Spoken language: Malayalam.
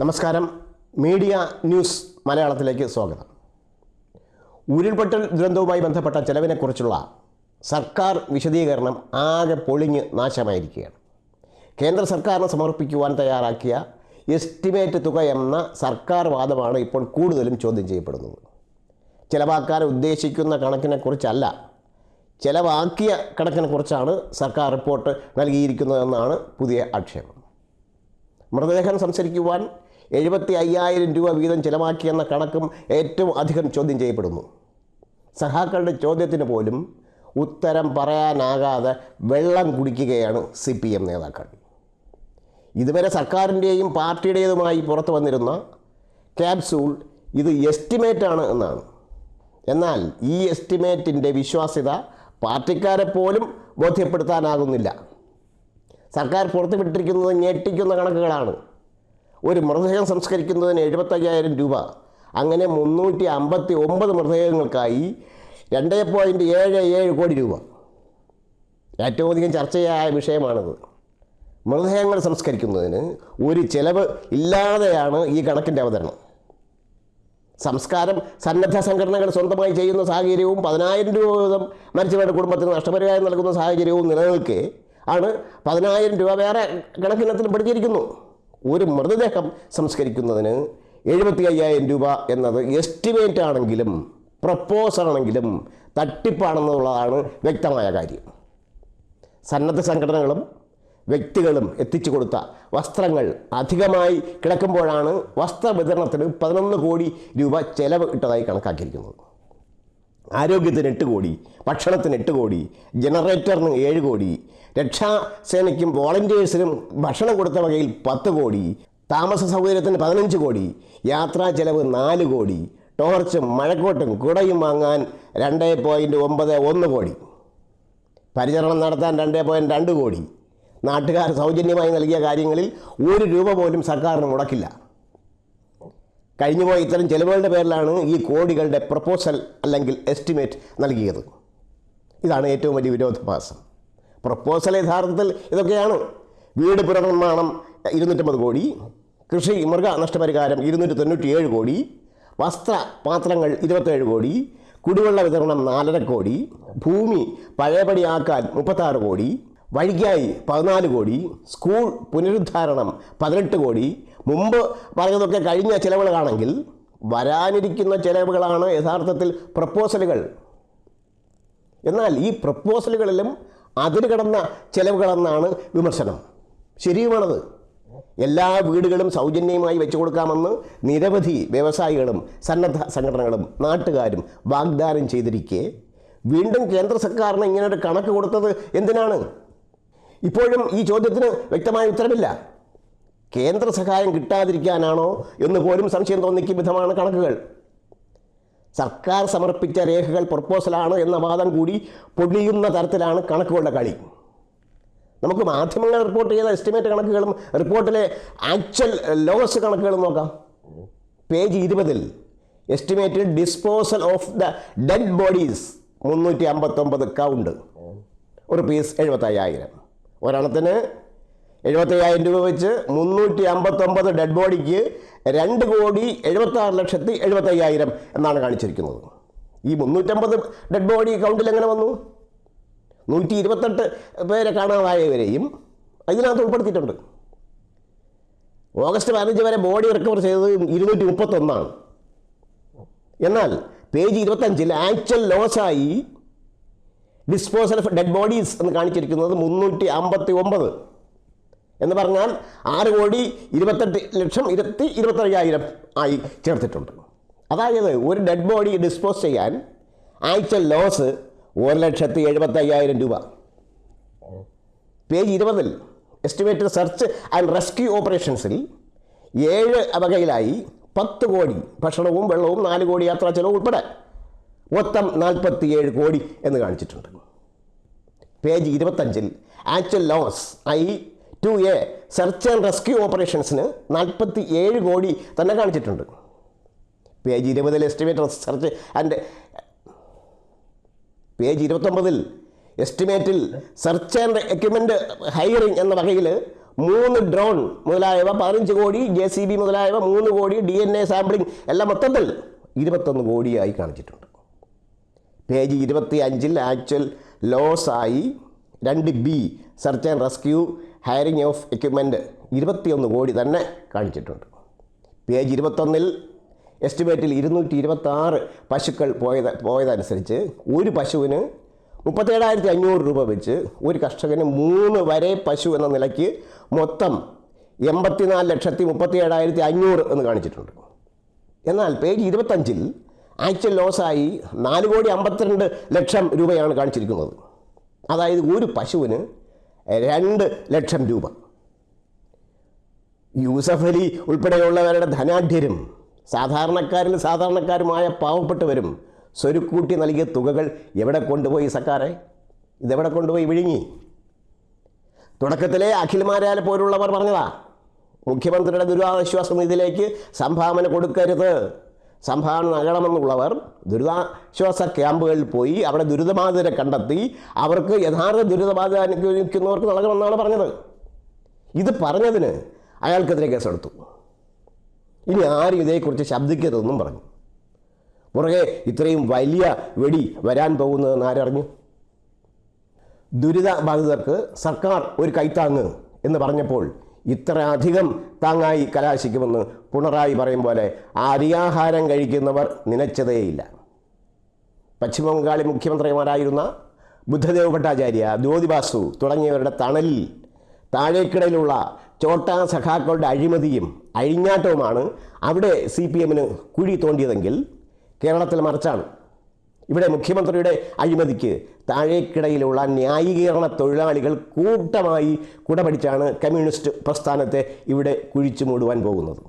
നമസ്കാരം. മീഡിയ ന്യൂസ് മലയാളത്തിലേക്ക് സ്വാഗതം. ഉരുൾപൊട്ടൽ ദുരന്തവുമായി ബന്ധപ്പെട്ട ചെലവിനെക്കുറിച്ചുള്ള സർക്കാർ വിശദീകരണം ആകെ പൊളിഞ്ഞ് നാശമായിരിക്കുകയാണ്. കേന്ദ്ര സർക്കാരിന് സമർപ്പിക്കുവാൻ തയ്യാറാക്കിയ എസ്റ്റിമേറ്റ് തുക എന്ന സർക്കാർ വാദമാണ് ഇപ്പോൾ കൂടുതലും ചോദ്യം ചെയ്യപ്പെടുന്നത്. ചെലവാക്കാൻ ഉദ്ദേശിക്കുന്ന കണക്കിനെക്കുറിച്ചല്ല, ചെലവാക്കിയ കണക്കിനെക്കുറിച്ചാണ് സർക്കാർ റിപ്പോർട്ട് നൽകിയിരിക്കുന്നതെന്നാണ് പുതിയ ആക്ഷേപം. മൃതദേഹം സംസ്കരിക്കുവാൻ 75,000 രൂപ വീതം ചെലവാക്കിയെന്ന കണക്കും ഏറ്റവും അധികം ചോദ്യം ചെയ്യപ്പെടുന്നു. സഹാക്കളുടെ ചോദ്യത്തിന് പോലും ഉത്തരം പറയാനാകാതെ വെള്ളം കുടിക്കുകയാണ് CPM നേതാക്കൾ. ഇതുവരെ സർക്കാരിൻ്റെയും പാർട്ടിയുടേതുമായി പുറത്തു വന്നിരുന്ന ക്യാപ്സൂൾ ഇത് എസ്റ്റിമേറ്റാണ് എന്നാണ്. എന്നാൽ ഈ എസ്റ്റിമേറ്റിൻ്റെ വിശ്വാസ്യത പാർട്ടിക്കാരെ പോലും ബോധ്യപ്പെടുത്താനാകുന്നില്ല. സർക്കാർ പുറത്തുവിട്ടിരിക്കുന്നത് ഞെട്ടിക്കുന്ന കണക്കുകളാണ്. ഒരു മൃതദേഹം സംസ്കരിക്കുന്നതിന് 75,000 രൂപ, അങ്ങനെ 359 മൃതദേഹങ്ങൾക്കായി 2.77 കോടി രൂപ. ഏറ്റവും അധികം ചർച്ചയായ വിഷയമാണിത്. മൃതദേഹങ്ങൾ സംസ്കരിക്കുന്നതിന് ഒരു ചെലവ് ഇല്ലാതെയാണ് ഈ കണക്കിൻ്റെ അവതരണം. സംസ്കാരം സന്നദ്ധ സംഘടനകൾ സ്വന്തമായി ചെയ്യുന്ന സാഹചര്യവും 10,000 രൂപ വീതം മരിച്ചവരുടെ കുടുംബത്തിന് നഷ്ടപരിഹാരം നൽകുന്ന സാഹചര്യവും നിലനിൽക്കെ ആണ് 10,000 രൂപ വേറെ കണക്കിനത്തിലും പെടുത്തിയിരിക്കുന്നു. ഒരു മൃതദേഹം സംസ്കരിക്കുന്നതിന് 75,000 രൂപ എന്നത് എസ്റ്റിമേറ്റ് ആണെങ്കിലും പ്രപ്പോസലാണെങ്കിലും തട്ടിപ്പാണെന്നുള്ളതാണ് വ്യക്തമായ കാര്യം. സന്നദ്ധ സംഘടനകളും വ്യക്തികളും എത്തിച്ചു കൊടുത്ത വസ്ത്രങ്ങൾ അധികമായി കിടക്കുമ്പോഴാണ് വസ്ത്രവിതരണത്തിന് 11 കോടി രൂപ ചെലവ് ഇട്ടതായി കണക്കാക്കിയിരിക്കുന്നത്. ആരോഗ്യത്തിന് 8 കോടി, ഭക്ഷണത്തിന് 8 കോടി, ജനറേറ്ററിന് 7 കോടി, രക്ഷാസേനയ്ക്കും വോളണ്ടിയേഴ്സിനും ഭക്ഷണം കൊടുത്ത വകയിൽ 10 കോടി, താമസ സൗകര്യത്തിന് 15 കോടി, യാത്രാ ചെലവ് 4 കോടി, ടോർച്ചും മഴക്കോട്ടും കുടയും വാങ്ങാൻ 2.91 കോടി, പരിചരണം നടത്താൻ 2.2 കോടി. നാട്ടുകാർ സൗജന്യമായി നൽകിയ കാര്യങ്ങളിൽ 1 രൂപ പോലും സർക്കാരിന് മുടക്കില്ല. കഴിഞ്ഞുപോയ ഇത്തരം ചെലവുകളുടെ പേരിലാണ് ഈ കോടികളുടെ പ്രപ്പോസൽ അല്ലെങ്കിൽ എസ്റ്റിമേറ്റ് നൽകിയത്. ഇതാണ് ഏറ്റവും വലിയ വിരോധാഭാസം. പ്രപ്പോസൽ യഥാർത്ഥത്തിൽ ഇതൊക്കെയാണ്: വീട് പുനർനിർമ്മാണം 250 കോടി, കൃഷി മൃഗ നഷ്ടപരിഹാരം 297 കോടി, വസ്ത്ര പാത്രങ്ങൾ 27 കോടി, കുടിവെള്ള വിതരണം 4.5 കോടി, ഭൂമി പഴയപടിയാക്കാൻ 36 കോടി, വഴിക്കായി 14 കോടി, സ്കൂൾ പുനരുദ്ധാരണം 18 കോടി. മുമ്പ് പറഞ്ഞതൊക്കെ കഴിഞ്ഞ ചിലവുകളാണെങ്കിൽ വരാനിരിക്കുന്ന ചിലവുകളാണ് യഥാർത്ഥത്തിൽ പ്രപ്പോസലുകൾ. എന്നാൽ ഈ പ്രപ്പോസലുകളിലും അതിന് കടന്ന ചിലവുകളെന്നാണ് വിമർശനം. ശരിയുമാണത്. എല്ലാ വീടുകളും സൗജന്യമായി വെച്ചു കൊടുക്കാമെന്ന് നിരവധി വ്യവസായികളും സന്നദ്ധ സംഘടനകളും നാട്ടുകാരും വാഗ്ദാനം ചെയ്തിരിക്കെ വീണ്ടും കേന്ദ്ര സർക്കാരിന് ഇങ്ങനൊരു കണക്ക് കൊടുത്തത് എന്തിനാണ്? ഇപ്പോഴും ഈ ചോദ്യത്തിന് വ്യക്തമായ ഉത്തരവില്ല. കേന്ദ്ര സഹായം കിട്ടാതിരിക്കാനാണോ എന്ന് പോലും സംശയം തോന്നിക്കും വിധമാണ് കണക്കുകൾ. സർക്കാർ സമർപ്പിച്ച രേഖകൾ പ്രപ്പോസലാണ് എന്ന വാദം കൂടി പൊടിയുന്ന തരത്തിലാണ് കണക്കുകളുടെ കളി. നമുക്ക് മാധ്യമങ്ങൾ റിപ്പോർട്ട് ചെയ്ത എസ്റ്റിമേറ്റ് കണക്കുകളും റിപ്പോർട്ടിലെ ആക്ച്വൽ ലോസ് കണക്കുകളും നോക്കാം. Page 20 estimated disposal of the dead bodies 359 count, rupees 75,000. ഒരെണ്ണത്തിന് 75,000 രൂപ വെച്ച് 359 ഡെഡ് ബോഡിക്ക് 2,76,75,000 എന്നാണ് കാണിച്ചിരിക്കുന്നത്. ഈ 350 ഡെഡ് ബോഡി കൗണ്ടിൽ എങ്ങനെ വന്നു? 128 പേരെ കാണാതായവരെയും ഇതിനകത്ത് ഉൾപ്പെടുത്തിയിട്ടുണ്ട്. ഓഗസ്റ്റ് 15 വരെ ബോഡി റിക്കവർ ചെയ്തത് 231. എന്നാൽ പേജ് 25 ആക്ച്വൽ ലോസായി ഡിസ്പോസൽ ഓഫ് ഡെഡ് ബോഡീസ് എന്ന് കാണിച്ചിരിക്കുന്നത് 359 എന്ന് പറഞ്ഞാൽ 6,28,25,000 ആയി ചേർത്തിട്ടുണ്ട്. അതായത് ഒരു ഡെഡ് ബോഡി ഡിസ്പോസ് ചെയ്യാൻ ആക്ച്വൽ ലോസ് 1,75,000 രൂപ. Page 20 estimated search and rescue ഓപ്പറേഷൻസിൽ 7 വകയിലായി 10 കോടി ഭക്ഷണവും വെള്ളവും 4 കോടി യാത്രാ ചെലവും ഉൾപ്പെടെ മൊത്തം 47 കോടി എന്ന് കാണിച്ചിട്ടുണ്ട്. Page 25 actual loss I2A search and rescue ഓപ്പറേഷൻസിന് 47 കോടി തന്നെ കാണിച്ചിട്ടുണ്ട്. Page 20 estimate search and page 29 എസ്റ്റിമേറ്റിൽ സെർച്ച് ആൻഡ് എക്യുപ്മെൻറ്റ് ഹയറിംഗ് എന്ന വകയിൽ 3 ഡ്രോൺ മുതലായവ 15 കോടി, JCB മുതലായവ 3 കോടി, DNA സാമ്പിളിംഗ് എല്ലാം മൊത്തത്തിൽ 21 കോടിയായി കാണിച്ചിട്ടുണ്ട്. പേജ് 25 ആക്ച്വൽ ലോസായി 2B search and rescue hiring of equipment 21 കോടി തന്നെ കാണിച്ചിട്ടുണ്ട്. പേജ് 21 എസ്റ്റിമേറ്റിൽ 226 പശുക്കൾ പോയതനുസരിച്ച് ഒരു പശുവിന് 37,500 രൂപ വെച്ച് ഒരു കർഷകന് 3 വരെ പശു എന്ന നിലയ്ക്ക് മൊത്തം 84,37,500 എന്ന് കാണിച്ചിട്ടുണ്ട്. എന്നാൽ പേജ് 25 ആക്ച്വൽ ലോസായി 4,52,00,000 രൂപയാണ് കാണിച്ചിരിക്കുന്നത്. അതായത് ഒരു പശുവിന് 2 ലക്ഷം രൂപ. യൂസഫ് അലി ഉൾപ്പെടെയുള്ളവരുടെ ധനാഢ്യരും സാധാരണക്കാരുമായ പാവപ്പെട്ടവരും സ്വരുക്കൂട്ടി നൽകിയ തുകകൾ എവിടെ കൊണ്ടുപോയി സർക്കാരെ? ഇതെവിടെ കൊണ്ടുപോയി വിഴുങ്ങി? തുടക്കത്തിലെ അഖിൽമാരാലെ പോലുള്ളവർ പറഞ്ഞതാ, മുഖ്യമന്ത്രിയുടെ ദുരിതാശ്വാസ നിധിയിലേക്ക് സംഭാവന കൊടുക്കരുത്, സംഭാവന നൽകണമെന്നുള്ളവർ ദുരിതാശ്വാസ ക്യാമ്പുകളിൽ പോയി അവിടെ ദുരിതബാധിതരെ കണ്ടെത്തി അവർക്ക് യഥാർത്ഥ ദുരിതബാധ അനുഭവിക്കുന്നവർക്ക് നൽകണമെന്നാണ് പറഞ്ഞത്. ഇത് പറഞ്ഞതിന് അയാൾക്കെതിരെ കേസെടുത്തു. ഇനി ആരും ഇതേക്കുറിച്ച് ശബ്ദിക്കരുതെന്നും പറഞ്ഞു. പുറകെ ഇത്രയും വലിയ വെടി വരാൻ പോകുന്നതെന്ന് ആരറിഞ്ഞു? ദുരിതബാധിതർക്ക് സർക്കാർ ഒരു കൈത്താങ്ങ് എന്ന് പറഞ്ഞപ്പോൾ ഇത്ര അധികം താങ്ങായി കലാശിക്കുമെന്ന് പിണറായി പറയും പോലെ അരിയാഹാരം കഴിക്കുന്നവർ നനച്ചതേയില്ല. പശ്ചിമബംഗാളി മുഖ്യമന്ത്രിമാരായിരുന്ന ബുദ്ധദേവ് ഭട്ടാചാര്യ, ജ്യോതി ബാസു തുടങ്ങിയവരുടെ തണലിൽ താഴേക്കിടയിലുള്ള ചോട്ടാ സഖാക്കളുടെ അഴിമതിയും അഴിഞ്ഞാട്ടവുമാണ് അവിടെ CPMന് കുഴി തോണ്ടിയതെങ്കിൽ കേരളത്തിൽ മറിച്ചാണ്. ഇവിടെ മുഖ്യമന്ത്രിയുടെ അഴിമതിക്ക് താഴേക്കിടയിലുള്ള ന്യായീകരണ തൊഴിലാളികൾ കൂട്ടമായി കുടപിടിച്ചാണ് കമ്മ്യൂണിസ്റ്റ് പ്രസ്ഥാനത്തെ ഇവിടെ കുഴിച്ചു മൂടുവാൻ പോകുന്നത്.